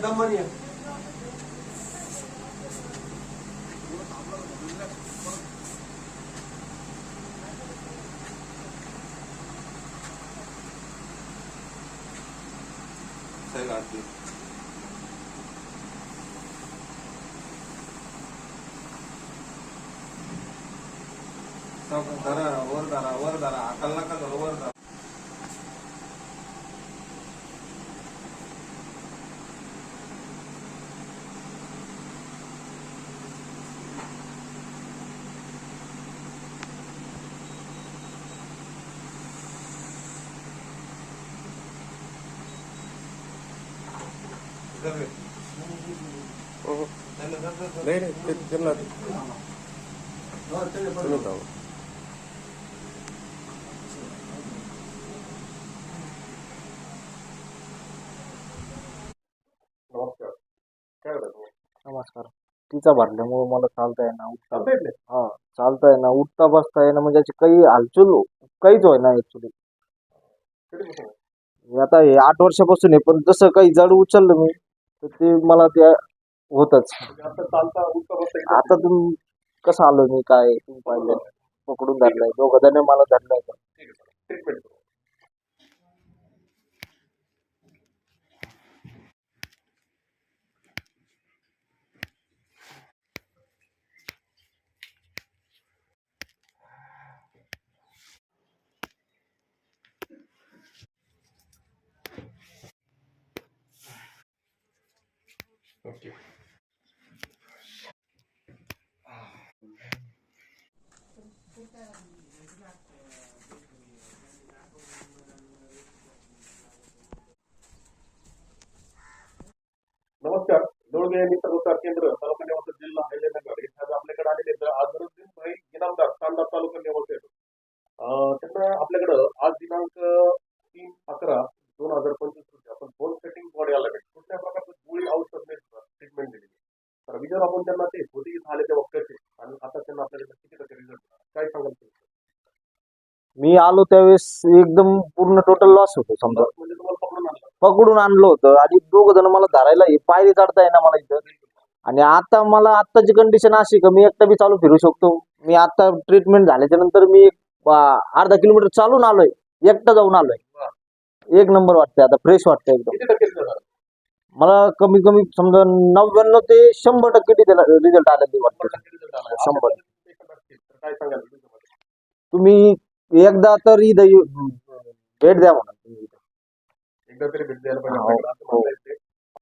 दमन ये सही काटती सब धरा वर धरा अकल नका धरू वर धरा नहीं नहीं चलना चलो जाओ नमस्कार काय करता तुम्ही नमस्कार. तिचा भरल्यामुळे मला चालता येईना, उठता चालता येत नाही? हा चालता येईना, उठता बसता येईना, म्हणजे याची काही हालचाल काहीच होईना ऍक्च्युली. कधीपासून? मी आता हे 8 वर्षापासून आहे, पण जसं काही जड उचललं मी तर ते मला ते होतच. म्हणजे आता चालता उठता बसता येत आता तुम्ही कसं आलो मी काय तुम्ही पाहिलं पकडून धरलाय, दोघं जण मला धरलाय. ठीक आहे सर ट्रीटमेंट करू ओके नमस्कार दोडगे मित्र उपचार केंद्र तालुका निवासी जिल्हा अहिल्यानगर इथे आज आपल्याकडे आलेले तर अझरुद्दीन भाई इनामदार तांडा तालुका निवासी त्यांना आपल्याकडं आज दिनांक 3/11/2025 रोजी आपण बोन सेटिंग बॉडी आला कुठल्या प्रकारचं गोळी औषध ट्रीटमेंट दिलेली तर विचार आपण त्यांना ते होती झाले ते वक्कचे आणि आता त्यांना आपल्याकडे किती टक्के रिझल्ट काय सांगाल तुम्ही? मी आलो त्यावेळेस एकदम पूर्ण टोटल लॉस होतो समजा. म्हणजे तुम्हाला पकडून आणलं पकडून आणलं होतं आणि दोघं जण मला धरायला हे पायरी चढता येईना मला इथं. आणि आता मला आत्ताची कंडिशन अशी का मी एकटा बी चालू फिरू शकतो. मी आता ट्रीटमेंट झाल्याच्या नंतर मी अर्धा किलोमीटर चालून आलोय, एकटा जाऊन आलोय. एक नंबर वाटतंय, आता फ्रेश वाटतंय एकदम. किती टक्के result आला? मला कमी कमी समजा 99 ते 100% रिझल्ट आलेले वाटतं. 100% result आला. 100. तर काय सांगाल त्याच्यामध्ये? तुम्ही एकदा तर इथं भेट द्या म्हणा तुम्ही. एकदा तरी भेट द्यायला पाहिजे हो, आपल्याकडे असं हो. म्हणता येते